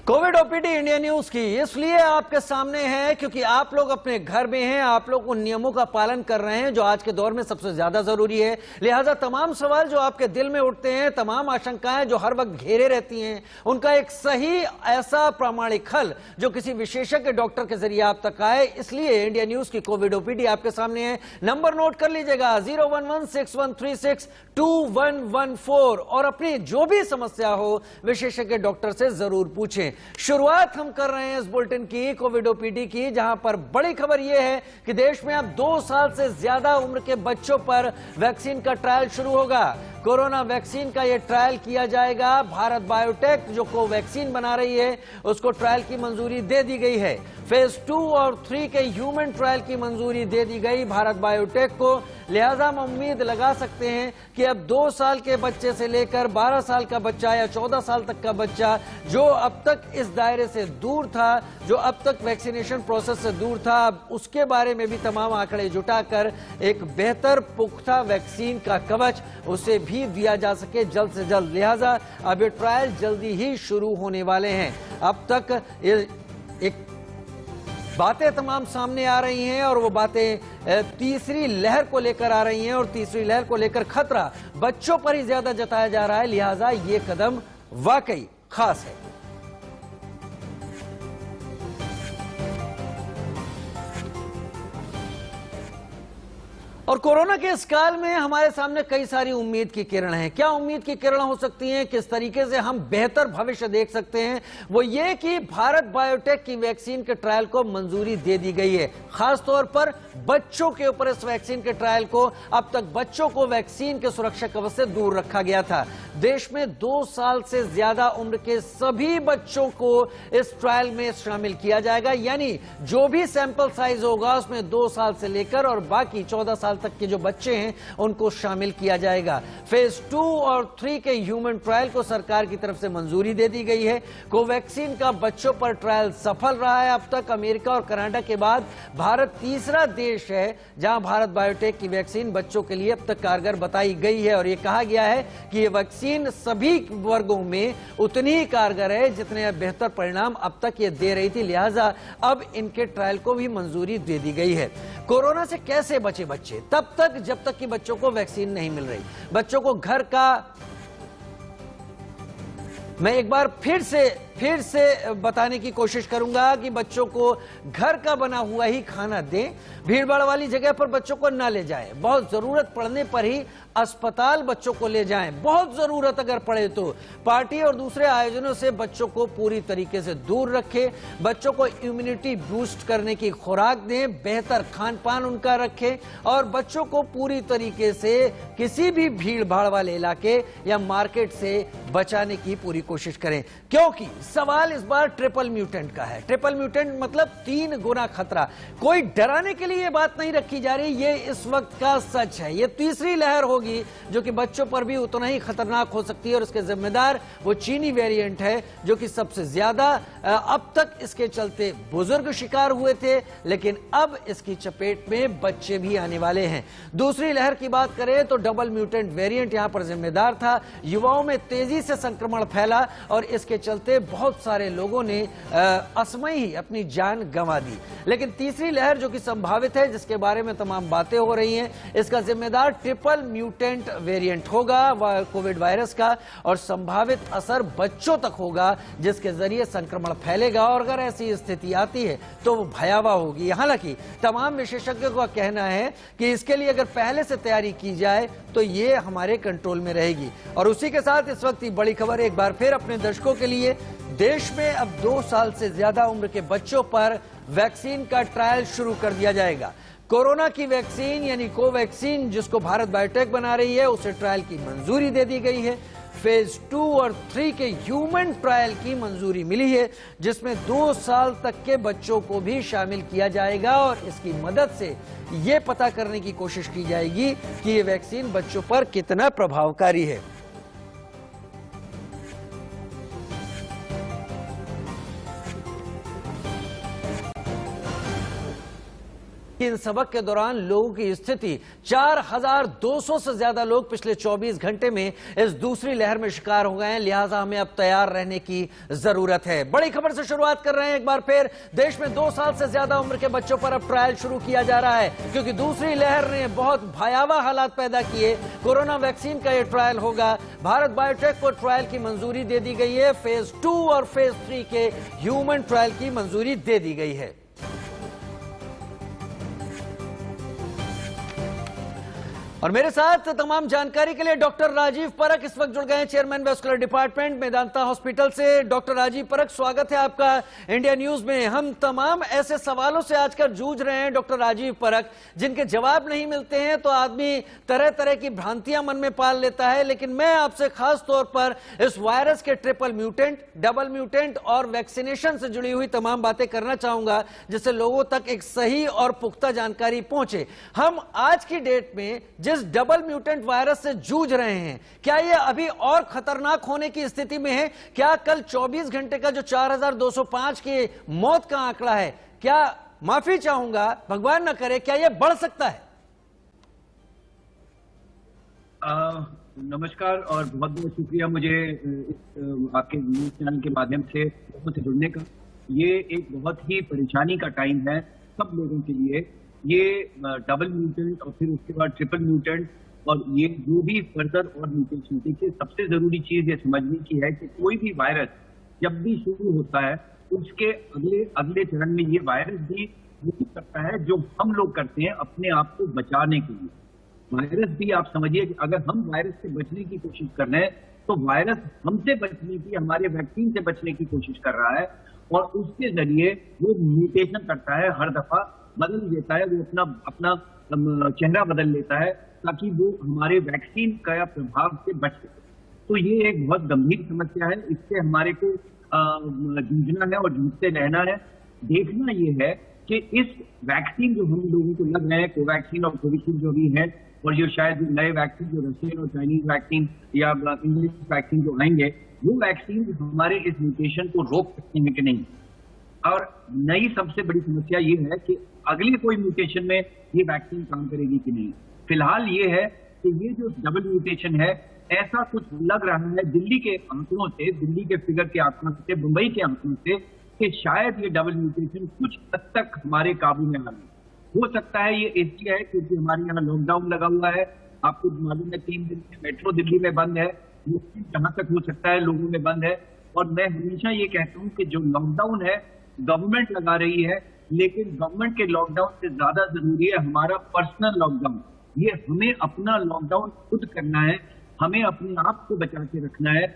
Covid OPD India news की इसलिए आपके सामने है क्योंकि आप लोग अपने घर में हैं, आप लोग उन नियमों का पालन कर रहे हैं जो आज के दौर में सबसे ज्यादा जरूरी है। लिहाजा तमाम सवाल जो आपके दिल में उठते हैं, तमाम आशंकाएं जो हर वक्त घेरे रहती हैं, उनका एक सही ऐसा प्रामाणिक हल जो किसी विशेषज्ञ डॉक्टर के जरिए आप तक आए, इसलिए इंडिया न्यूज की कोविड ओपीडी आपके सामने है। नंबर नोट कर लीजिएगा 01161362114 और अपनी जो भी समस्या हो विशेषज्ञ डॉक्टर से जरूर पूछें। शुरुआत हम कर रहे हैं इस बुलेटिन की कोविड ओपीडी की, जहां पर बड़ी खबर यह है कि देश में अब 2 साल से ज्यादा उम्र के बच्चों पर वैक्सीन का ट्रायल शुरू होगा। कोरोना वैक्सीन का यह ट्रायल किया जाएगा। भारत बायोटेक जो कोवैक्सीन बना रही है उसको ट्रायल की मंजूरी दे दी गई है। फेज 2 और 3 के ह्यूमन ट्रायल की मंजूरी दे दी गई भारत बायोटेक को। लिहाजा हम उम्मीद लगा सकते हैं कि अब 2 साल के बच्चे से लेकर 12 साल का बच्चा या 14 साल तक का बच्चा जो अब तक इस दायरे से दूर था, जो अब तक वैक्सीनेशन प्रोसेस से दूर था, अब उसके बारे में भी तमाम आंकड़े जुटाकर एक बेहतर पुख्ता वैक्सीन का कवच उसे भी दिया जा सके जल्द से जल्द। लिहाजा अब ये ट्रायल जल्दी ही शुरू होने वाले हैं। अब तक एक बातें तमाम सामने आ रही हैं और वो बातें तीसरी लहर को लेकर आ रही हैं और तीसरी लहर को लेकर खतरा बच्चों पर ही ज्यादा जताया जा रहा है। लिहाजा ये कदम वाकई खास है। और कोरोना के इस काल में हमारे सामने कई सारी उम्मीद की किरण हैं। क्या उम्मीद की किरण हो सकती हैं, किस तरीके से हम बेहतर भविष्य देख सकते हैं, वो ये कि भारत बायोटेक की वैक्सीन के ट्रायल को मंजूरी दे दी गई है। खासतौर पर बच्चों के ऊपर इस वैक्सीन के ट्रायल को, अब तक बच्चों को वैक्सीन के सुरक्षा कवच से दूर रखा गया था। देश में 2 साल से ज्यादा उम्र के सभी बच्चों को इस ट्रायल में शामिल किया जाएगा, यानी जो भी सैंपल साइज होगा उसमें 2 साल से लेकर और बाकी 14 साल तक के जो बच्चे हैं उनको शामिल किया जाएगा। फेज 2 और 3 के ह्यूमन ट्रायल को सरकार की तरफ से मंजूरी दे दी गई है। कोवैक्सीन का बच्चों पर ट्रायल सफल रहा है। अब तक अमेरिका और कनाडा के बाद भारत तीसरा देश है जहां भारत बायोटेक की वैक्सीन बच्चों के लिए अब तक कारगर बताई गई है और यह कहा गया है कि यह वैक्सीन सभी वर्गों में उतनी ही कारगर है जितने बेहतर परिणाम अब तक ये दे रही थी। लिहाजा अब इनके ट्रायल को भी मंजूरी दे दी गई है। कोरोना से कैसे बचे बच्चे? तब तक जब तक कि बच्चों को वैक्सीन नहीं मिल रही। बच्चों को घर का, मैं एक बार फिर से बताने की कोशिश करूंगा कि बच्चों को घर का बना हुआ ही खाना दें। भीड़भाड़ वाली जगह पर बच्चों को ना ले जाएं। बहुत जरूरत पड़ने पर ही अस्पताल बच्चों को ले जाएं। बहुत जरूरत अगर पड़े तो पार्टी और दूसरे आयोजनों से बच्चों को पूरी तरीके से दूर रखें। बच्चों को इम्यूनिटी बूस्ट करने की खुराक दें, बेहतर खान पान उनका रखें और बच्चों को पूरी तरीके से किसी भी भीड़ भाड़ वाले इलाके या मार्केट से बचाने की पूरी कोशिश करें, क्योंकि सवाल इस बार ट्रिपल म्यूटेंट का है। ट्रिपल म्यूटेंट मतलब 3 गुना खतरा। कोई डराने के लिए यह बात नहीं रखी जा रही, ये इस वक्त का सच है। ये तीसरी लहर होगी जो कि बच्चों पर भी उतना ही खतरनाक हो सकती है और इसके जिम्मेदार वो चीनी वेरिएंट है जो कि सबसे ज्यादा अब तक इसके चलते बुजुर्ग शिकार हुए थे, लेकिन अब इसकी चपेट में बच्चे भी आने वाले हैं। दूसरी लहर की बात करें तो डबल म्यूटेंट वेरिएंट यहां पर जिम्मेदार था। युवाओं में तेजी से संक्रमण फैला और इसके चलते बहुत सारे लोगों ने असमय ही अपनी जान गंवा दी। लेकिन तीसरी लहर जो कि संभावित है, जिसके बारे में तमाम बातें हो रही हैं, इसका जिम्मेदार ट्रिपल म्यूटेंट वेरिएंट होगा कोविड वायरस का और संभावित असर बच्चों तक होगा, जिसके जरिए संक्रमण फैलेगा और अगर ऐसी स्थिति आती है तो वो भयावह होगी। हालांकि तमाम विशेषज्ञों का कहना है कि इसके लिए अगर पहले से तैयारी की जाए तो ये हमारे कंट्रोल में रहेगी। और उसी के साथ इस वक्त बड़ी खबर एक बार फिर अपने दर्शकों के लिए, देश में अब 2 साल से ज्यादा उम्र के बच्चों पर वैक्सीन का ट्रायल शुरू कर दिया जाएगा। कोरोना की वैक्सीन यानी कोवैक्सीन जिसको भारत बायोटेक बना रही है, उसे ट्रायल की मंजूरी दे दी गई है। फेज 2 और 3 के ह्यूमन ट्रायल की मंजूरी मिली है, जिसमें 2 साल तक के बच्चों को भी शामिल किया जाएगा और इसकी मदद से यह पता करने की कोशिश की जाएगी कि यह वैक्सीन बच्चों पर कितना प्रभावकारी है। इन सबक के दौरान लोगों की स्थिति 4200 से ज्यादा लोग पिछले 24 घंटे में इस दूसरी लहर में शिकार हो गए हैं। लिहाजा हमें अब तैयार रहने की जरूरत है। बड़ी खबर से शुरुआत कर रहे हैं। एक बार फिर देश में 2 साल से ज्यादा उम्र के बच्चों पर अब ट्रायल शुरू किया जा रहा है, क्योंकि दूसरी लहर ने बहुत भयावह हालात पैदा किए। कोरोना वैक्सीन का यह ट्रायल होगा। भारत बायोटेक को ट्रायल की मंजूरी दे दी गई है। फेज 2 और फेज 3 के ह्यूमन ट्रायल की मंजूरी दे दी गई है। और मेरे साथ तमाम जानकारी के लिए डॉक्टर राजीव परख इस वक्त जुड़ गए हैं, chairman vascular department Medanta hospital से। डॉक्टर राजीव परख, स्वागत है आपका इंडिया न्यूज में। हम तमाम ऐसे सवालों से आजकल जूझ रहे हैं डॉक्टर राजीव परख, जिनके जवाब नहीं मिलते हैं तो आदमी तरह तरह की भ्रांतियां मन में पाल लेता है। लेकिन मैं आपसे खास तौर पर इस वायरस के ट्रिपल म्यूटेंट, डबल म्यूटेंट और वैक्सीनेशन से जुड़ी हुई तमाम बातें करना चाहूंगा, जिससे लोगों तक एक सही और पुख्ता जानकारी पहुंचे। हम आज की डेट में जिस डबल म्यूटेंट वायरस से जूझ रहे हैं, क्या यह अभी और खतरनाक होने की स्थिति में है? क्या कल 24 घंटे का जो 4205 की मौत का आंकड़ा है, क्या, माफी चाहूंगा, भगवान न करे, क्या यह बढ़ सकता है? नमस्कार और बहुत बहुत शुक्रिया मुझे आपके न्यूज चैनल के माध्यम से लोगों से जुड़ने का। ये एक बहुत ही परेशानी का टाइम है सब लोगों के लिए। ये डबल म्यूटेंट और फिर उसके बाद ट्रिपल म्यूटेंट और ये जो भी फर्दर और म्यूटेशन, देखिए सबसे जरूरी चीज ये समझने की है कि कोई भी वायरस जब भी शुरू होता है उसके अगले चरण में ये वायरस भी वही करता है जो हम लोग करते हैं अपने आप को बचाने के लिए। वायरस भी आप समझिए कि अगर हम वायरस से बचने की कोशिश कर रहे हैं तो वायरस हमसे बचने की, हमारे वैक्सीन से बचने की कोशिश कर रहा है और उसके जरिए वो म्यूटेशन करता है, हर दफा बदल देता है, वो अपना चेहरा बदल लेता है ताकि वो हमारे वैक्सीन का प्रभाव से बच सके। तो ये एक बहुत गंभीर समस्या है, इससे हमारे को जूझना है और जूझते रहना है। देखना ये है कि इस वैक्सीन जो हम लोगों को लग रहे हैं, कोवैक्सीन और कोविशील्ड जो भी है, और जो शायद नए वैक्सीन जो रशियन और चाइनीज वैक्सीन या इंग्लिश वैक्सीन जो आएंगे, वो वैक्सीन हमारे इस म्यूटेशन को रोक सकते हैं कि नहीं। और नई सबसे बड़ी समस्या ये है कि अगले कोई म्यूटेशन में ये वैक्सीन काम करेगी कि नहीं। फिलहाल ये है कि ये जो डबल म्यूटेशन है, ऐसा कुछ लग रहा है दिल्ली के आंकड़ों से, दिल्ली के फिगर के आंकड़ों से, मुंबई के आंकड़ों से, कि शायद ये डबल म्यूटेशन कुछ हद तक हमारे काबू में आ गई। हो सकता है ये इसलिए है क्योंकि हमारे यहाँ लॉकडाउन लगा हुआ है। आपको मालूम है 3 दिन से मेट्रो दिल्ली में बंद है, जहां तक हो सकता है लोगों में बंद है। और मैं हमेशा ये कहता हूँ कि जो लॉकडाउन है गवर्नमेंट लगा रही है, लेकिन गवर्नमेंट के लॉकडाउन से ज्यादा जरूरी है हमारा पर्सनल लॉकडाउन। ये हमें अपना लॉकडाउन खुद करना है, हमें अपने आप को बचा के रखना है।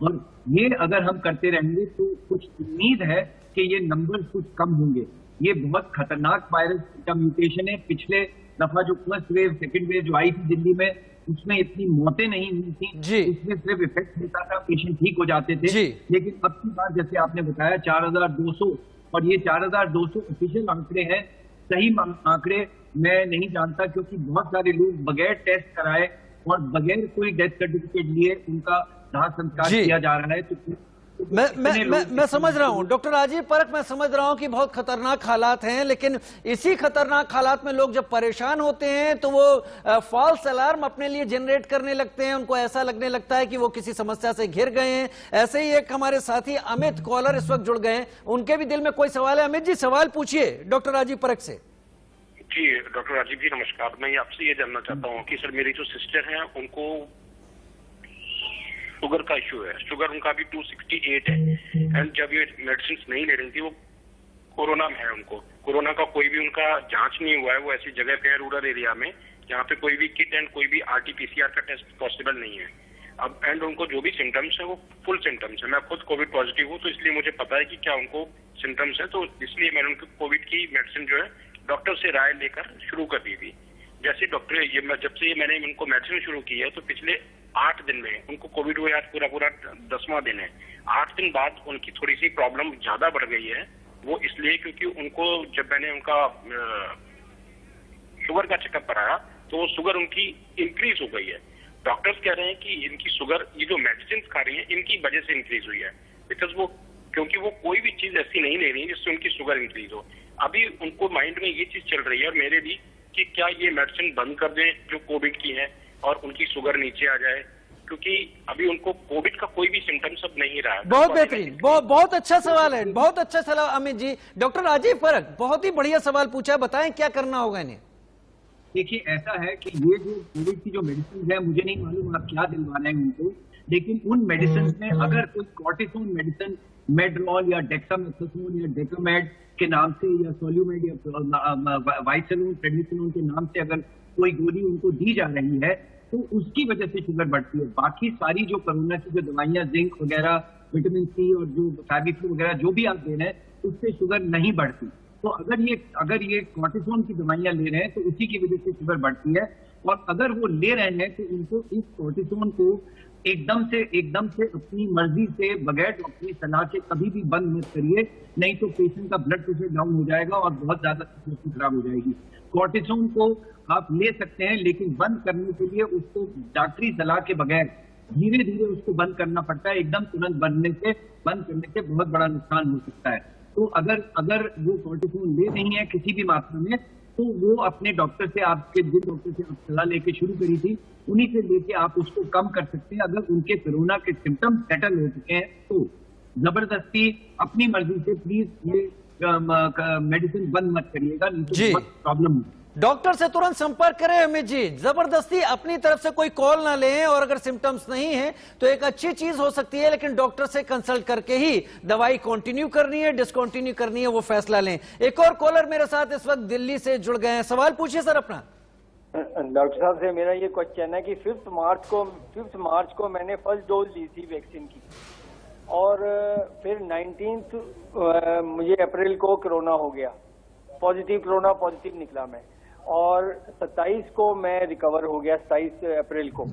और ये अगर हम करते रहेंगे तो कुछ उम्मीद है कि ये नंबर कुछ कम होंगे। ये बहुत खतरनाक वायरस का म्यूटेशन है। पिछले दफा जो फर्स्ट वेव, सेकंड वेव जो आई थी दिल्ली में, उसमें इतनी मौतें नहीं हुई थी, उसमें सिर्फ इफेक्ट होता था, पेशेंट ठीक हो जाते थे। लेकिन अब की बात जैसे आपने बताया 4200, और ये 4200 ऑफिशियल आंकड़े हैं, सही आंकड़े मैं नहीं जानता, क्योंकि बहुत सारे लोग बगैर टेस्ट कराए और बगैर कोई डेथ सर्टिफिकेट लिए उनका दाह संस्कार किया जा रहा है। तो मैं समझ रहा हूं डॉक्टर राजीव परख, मैं समझ रहा हूं कि बहुत खतरनाक हालात हैं, लेकिन इसी खतरनाक हालात में लोग जब परेशान होते हैं तो वो फॉल्स अलार्म अपने लिए जनरेट करने लगते हैं। उनको ऐसा लगने लगता है कि वो किसी समस्या से घिर गए हैं। ऐसे ही एक हमारे साथी अमित कॉलर इस वक्त जुड़ गए हैं, उनके भी दिल में कोई सवाल है। अमित जी, सवाल पूछिए डॉक्टर राजीव परख से। जी डॉक्टर राजीव जी नमस्कार। मैं आपसे ये जानना चाहता हूँ कि सर मेरी जो सिस्टर हैं उनको शुगर का इश्यू है, शुगर उनका भी 268 है, एंड जब ये मेडिसिन नहीं ले रही थी वो कोरोना में है। उनको कोरोना का कोई भी उनका जांच नहीं हुआ है। वो ऐसी जगह पे है रूरल एरिया में जहाँ पे कोई भी किट एंड कोई भी RT-PCR का टेस्ट पॉसिबल नहीं है। अब एंड उनको जो भी सिम्टम्स है वो फुल सिम्टम्स है। मैं खुद कोविड पॉजिटिव हूँ, तो इसलिए मुझे पता है कि क्या उनको सिम्टम्स है, तो इसलिए मैंने उनको कोविड की मेडिसिन जो है डॉक्टर से राय लेकर शुरू कर दी थी। जैसे डॉक्टर जब से मैंने उनको मेडिसिन शुरू की है तो पिछले 8 दिन में उनको कोविड हुआ, आज पूरा 10वां दिन है। 8 दिन बाद उनकी थोड़ी सी प्रॉब्लम ज्यादा बढ़ गई है। वो इसलिए क्योंकि उनको जब मैंने उनका शुगर का चेकअप कराया तो वो शुगर उनकी इंक्रीज हो गई है। डॉक्टर्स कह रहे हैं कि इनकी शुगर, ये जो मेडिसिन खा रही है इनकी वजह से इंक्रीज हुई है, बिकॉज वो क्योंकि वो कोई भी चीज ऐसी नहीं ले रही है जिससे उनकी शुगर इंक्रीज हो। अभी उनको माइंड में ये चीज चल रही है और मेरे भी कि क्या ये मेडिसिन बंद कर दें जो कोविड की है और उनकी शुगर नीचे आ जाए, क्योंकि अभी उनको कोविड का कोई भी सिम्टम्स अब नहीं रहा। बहुत बेहतरीन, बहुत अच्छा सवाल है, बहुत अच्छा सवाल अमित जी। डॉक्टर राजीव परख, बहुत ही बढ़िया सवाल पूछा है, बताएं क्या करना होगा इन्हें। देखिए ऐसा है कि ये जो कोविड की जो मेडिसिन है, मुझे नहीं मालूम आप क्या दिलवा रहे हैं उनको, लेकिन उन मेडिसिन में अगर कोई कॉर्टिसोन मेडिसिन मेड्रॉल या डेक्सामेथासोन या डेक्सामेड के नाम से या सोल्यूमेड या वाइसेलोन प्रेडनिसोलोन के नाम से अगर कोई गोली उनको दी जा रही है तो उसकी वजह से शुगर बढ़ती है। बाकी सारी जो कोरोना की जो दवाइयां, जिंक वगैरह, विटामिन सी और जो फैबिफ्लू वगैरह जो भी आप दे रहे हैं, उससे शुगर नहीं बढ़ती। तो अगर ये कॉर्टिसोन की दवाइयां ले रहे हैं तो उसी की वजह से शुगर बढ़ती है। और अगर वो ले रहे हैं तो उनको इस कॉर्टिसोन को एकदम से अपनी मर्जी से बगैर डॉक्टरी सलाह के कभी भी बंद मत करिए, नहीं तो पेशेंट का ब्लड प्रेशर डाउन हो जाएगा और बहुत ज्यादा सिचुएशन खराब हो जाएगी। कॉर्टिसोन को आप ले सकते हैं, लेकिन बंद करने के लिए उसको डॉक्टरी सलाह के बगैर धीरे धीरे उसको बंद करना पड़ता है। एकदम तुरंत बंद करने से बहुत बड़ा नुकसान हो सकता है। तो अगर वो कॉर्टिसोन ले नहीं है किसी भी मात्रा में, तो वो अपने डॉक्टर से, आपके जिन डॉक्टर से आप सलाह लेके शुरू करी थी, उन्हीं से लेके आप उसको कम कर सकते हैं। अगर उनके कोरोना के सिम्टम्स सेटल हो चुके हैं तो जबरदस्ती अपनी मर्जी से प्लीज ये मेडिसिन बंद मत करिएगा, नहीं तो बहुत प्रॉब्लम होगी। डॉक्टर से तुरंत संपर्क करें अमित जी, जबरदस्ती अपनी तरफ से कोई कॉल ना लें, और अगर सिम्टम्स नहीं है तो एक अच्छी चीज हो सकती है, लेकिन डॉक्टर से कंसल्ट करके ही दवाई कंटिन्यू करनी है, डिसकंटिन्यू करनी है, वो फैसला लें। एक और कॉलर मेरे साथ इस वक्त दिल्ली से जुड़ गए हैं, सवाल पूछिए सर अपना। डॉक्टर साहब से मेरा ये क्वेश्चन है कि 5 मार्च को मैंने फर्स्ट डोज ली थी वैक्सीन की, और फिर 19 मुझे अप्रैल को कोरोना हो गया, कोरोना पॉजिटिव निकला मैं, और 27 को मैं रिकवर हो गया, 27 अप्रैल को।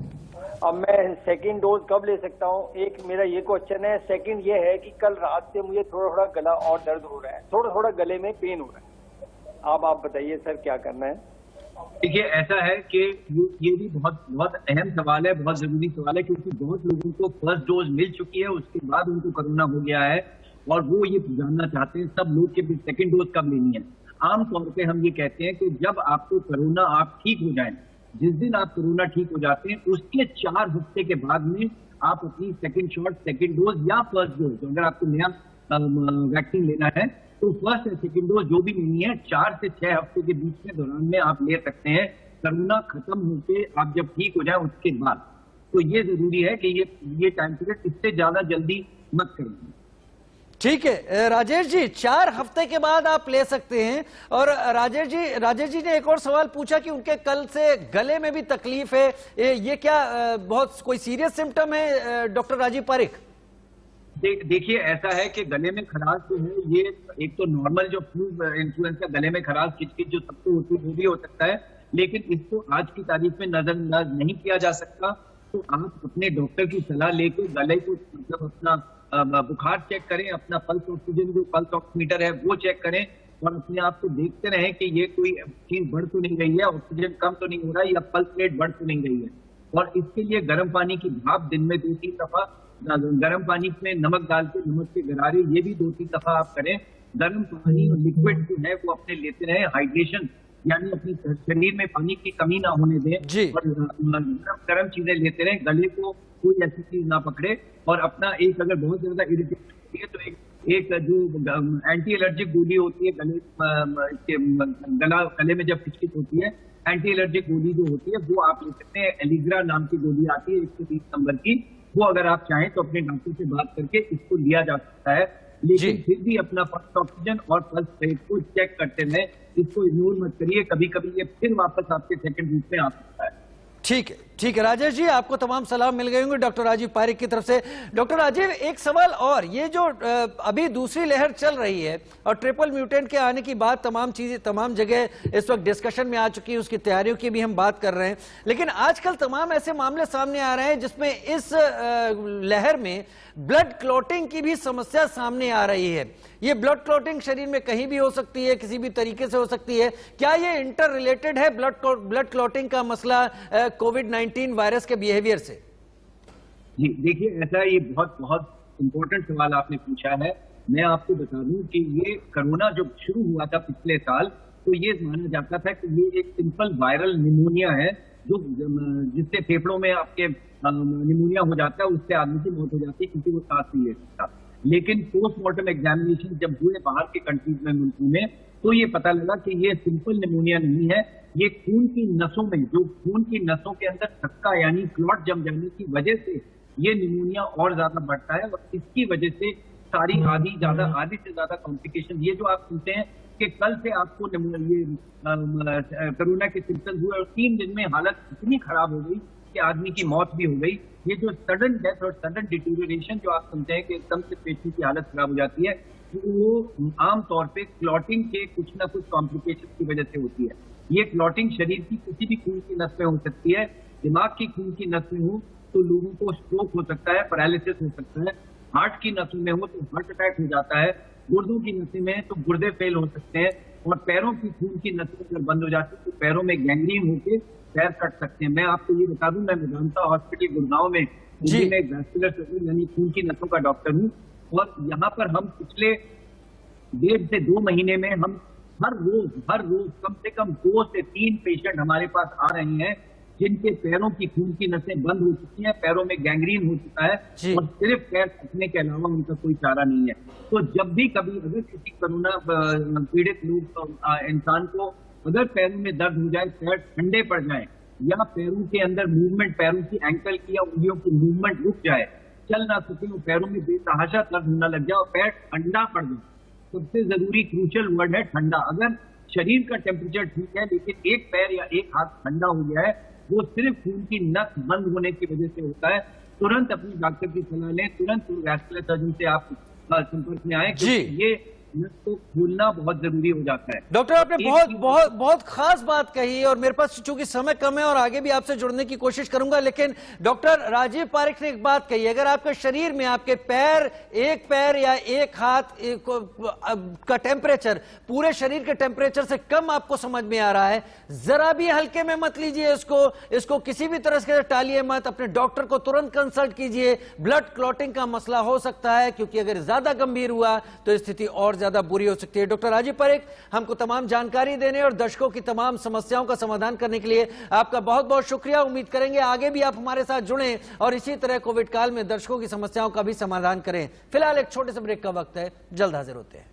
अब मैं सेकंड डोज कब ले सकता हूँ? एक मेरा ये क्वेश्चन है। सेकंड ये है कि कल रात से मुझे थोड़ा थोड़ा गला और दर्द हो रहा है, थोड़ा थोड़ा गले में पेन हो रहा है। आप बताइए सर क्या करना है? देखिए ऐसा है कि ये भी बहुत अहम सवाल है, बहुत जरूरी सवाल है, क्योंकि बहुत लोगों को फर्स्ट डोज मिल चुकी है, उसके बाद उनको कोरोना हो गया है और वो ये जानना चाहते हैं सब लोग कि सेकंड डोज कब लेनी है। आमतौर पे हम ये कहते हैं कि जब आपको कोरोना आप ठीक हो जाए, जिस दिन आप कोरोना ठीक हो जाते हैं उसके 4 हफ्ते के बाद में आप अपनी सेकंड शॉट, सेकंड डोज या फर्स्ट डोज, अगर आपको नया वैक्सीन लेना है तो फर्स्ट या सेकंड डोज जो भी लेनी है 4 से 6 हफ्ते के बीच में दौरान में आप ले सकते हैं, कोरोना खत्म होके आप जब ठीक हो जाए उसके बाद। तो ये जरूरी है कि ये टाइम पीरियड इससे ज्यादा जल्दी मत करें। ठीक है राजेश जी, 4 हफ्ते के बाद आप ले सकते हैं। और राजेश जी ने एक और सवाल पूछा कि उनके कल से गले में भी तकलीफ है, ये क्या बहुत कोई सीरियस सिम्टम है डॉक्टर राजीव पारिक? देखिए ऐसा है कि गले में खराश जो है, ये एक तो नॉर्मल जो फ्लू इन्फ्लुएंजा गले में खराश किचकिच जो सबको होती है वो भी हो सकता है, लेकिन इसको आज की तारीख में नजरअंदाज नहीं किया जा सकता। तो आप अपने डॉक्टर की सलाह लेके गले को मतलब अपना बुखार चेक करें, अपना पल्स ऑक्सीजन जो पल्स ऑक्सीमीटर है वो चेक करें, और अपने आप को देखते रहें कि ये कोई चीज बढ़ तो नहीं रही है, ऑक्सीजन कम तो नहीं हो रहा है, या पल्स रेट बढ़ तो नहीं रही है। और इसके लिए गर्म पानी की भाप दिन में 2-3 दफा, गर्म पानी में नमक डाल के, नमक के गरारे, ये भी 2-3 दफा आप करें। गर्म पानी और लिक्विड जो है वो अपने लेते रहे, हाइड्रेशन यानी अपने शरीर में पानी की कमी ना होने दें, और गर्म चीजें लेते रहे, गले को कोई ऐसी चीज ना पकड़े। और अपना एक अगर बहुत ज्यादा इरिटेशन होती है तो एक जो एंटी एलर्जिक गोली होती है गले में जब किचकिच होती है, एंटी एलर्जिक गोली जो होती है वो आप ले सकते हैं। एलिग्रा नाम की गोली आती है 120 नंबर की, वो अगर आप चाहें तो अपने डॉक्टर से बात करके इसको लिया जा सकता है, लेकिन फिर भी अपना पल्स ऑक्सीजन और पल्स रेट को चेक करते रहे, इसको इग्नोर मत करिए, कभी कभी ये फिर वापस आपके सेकंड रूप में आ सकता है। ठीक है राजेश जी, आपको तमाम सलाह मिल गए होंगे डॉक्टर राजीव पारिक की तरफ से। डॉक्टर राजीव, एक सवाल और, ये जो अभी दूसरी लहर चल रही है और ट्रिपल म्यूटेंट के आने की बात तमाम जगह इस वक्त डिस्कशन में आ चुकी है, उसकी तैयारियों की भी हम बात कर रहे हैं, लेकिन आजकल तमाम ऐसे मामले सामने आ रहे हैं जिसमें इस लहर में ब्लड क्लॉटिंग की भी समस्या सामने आ रही है। ये ब्लड क्लॉटिंग शरीर में कहीं भी हो सकती है, किसी भी तरीके से हो सकती है, क्या ये इंटर रिलेटेड है ब्लड क्लॉटिंग का मसला कोविड-19 वायरस के बिहेवियर से? जी देखिए ऐसा, ये बहुत इम्पोर्टेंट सवाल आपने पूछा है। मैं आपको बता दूं कि ये कोरोना जब शुरू हुआ था पिछले साल, तो ये माना जाता था कि ये एक सिंपल वायरल निमोनिया है, जो जिससे फेफड़ों में आपके निमोनिया हो जाता है, उससे आदमी की मौत हो जाती है क्योंकि वो सांस नहीं ले सकता। लेकिन पोस्टमार्टम एग्जामिनेशन जब हुए बाहर के कंट्रीज में, मुल्कों में, तो ये पता लगा कि ये सिंपल निमोनिया नहीं है, ये खून की नसों में, जो खून की नसों के अंदर थक्का यानी क्लॉट जम जाने की वजह से ये निमोनिया और ज्यादा बढ़ता है, और इसकी वजह से सारी आधी से ज्यादा कॉम्प्लिकेशन, ये जो आप सुनते हैं कि कल से आपको ये कोरोना के सिम्टम्स हुए और 3 दिन में हालत इतनी खराब हो गई कि आदमी की मौत भी हो गई, ये जो सडन डेथ और सडन डिटीरियरेशन जो आप सुनते हैं कि एकदम से पेशेंट की हालत खराब हो जाती है, वो आमतौर पे क्लॉटिंग के कुछ ना कुछ कॉम्प्लिकेशन की वजह से होती है। ये क्लॉटिंग शरीर की किसी भी खून की नस में हो सकती है, दिमाग की खून की नस में हो तो लोगों को स्ट्रोक हो सकता है, पैरालिसिस हो सकता है, हार्ट की नसों में हो तो हार्ट अटैक हो जाता है, गुर्दों की नसें में तो गुर्दे फेल हो सकते हैं, और पैरों की खून की नसें अगर बंद हो जाती है तो पैरों में गैंग्रीन होकर पैर कट सकते हैं। मैं आपको ये बता दूं, मैं मेदांता हॉस्पिटल गुड़गांव में एक वैस्कुलर सर्जन यानी खून की नसों का डॉक्टर हूँ, और यहाँ पर हम पिछले 1.5 से 2 महीने में हम हर रोज कम से कम 2 से 3 पेशेंट हमारे पास आ रहे हैं जिनके पैरों की खून की नसें बंद हो चुकी हैं, पैरों में गैंग्रीन हो चुका है, और सिर्फ पैर कटने के अलावा उनका कोई चारा नहीं है। तो जब भी कभी अगर किसी कोरोना पीड़ित लोग इंसान को अगर पैरों में दर्द हो जाए, पैर ठंडे पड़ जाए, या पैरों के अंदर मूवमेंट, पैरों की एंकल की या उंगलियों की मूवमेंट रुक जाए, चल ना सके, और पैरों में बेतहाशा दर्द होना लग जाए और पैर ठंडा पड़ जाए, सबसे जरूरी क्रूशियल वर्ड है ठंडा। अगर शरीर का टेम्परेचर ठीक है लेकिन एक पैर या एक हाथ ठंडा हो गया है, वो सिर्फ खून की नस बंद होने की वजह से होता है। तुरंत अपने डॉक्टर की सलाह लें, तुरंत वैस्कुलर सर्जन से आप संपर्क में आए, क्योंकि ये नस को खोलना बहुत जरूरी हो जाता है। डॉक्टर, आपने बहुत खास बात कही, और मेरे पास चूंकि समय कम है और आगे भी आपसे जुड़ने की कोशिश करूंगा, लेकिन डॉक्टर राजीव पारिक ने एक बात कही, अगर आपके शरीर में आपके एक पैर या एक हाथ का टेम्परेचर पूरे शरीर के टेम्परेचर से कम आपको समझ में आ रहा है, जरा भी हल्के में मत लीजिए इसको किसी भी तरह से टालिए मत, अपने डॉक्टर को तुरंत कंसल्ट कीजिए। ब्लड क्लॉटिंग का मसला हो सकता है, क्योंकि अगर ज्यादा गंभीर हुआ तो स्थिति और ज्यादा बुरी हो सकती है। डॉक्टर राजीव पारिक, हमको तमाम जानकारी देने और दर्शकों की तमाम समस्याओं का समाधान करने के लिए आपका बहुत बहुत शुक्रिया। उम्मीद करेंगे आगे भी आप हमारे साथ जुड़ें और इसी तरह कोविड काल में दर्शकों की समस्याओं का भी समाधान करें। फिलहाल एक छोटे से ब्रेक का वक्त है, जल्द हाजिर होते हैं।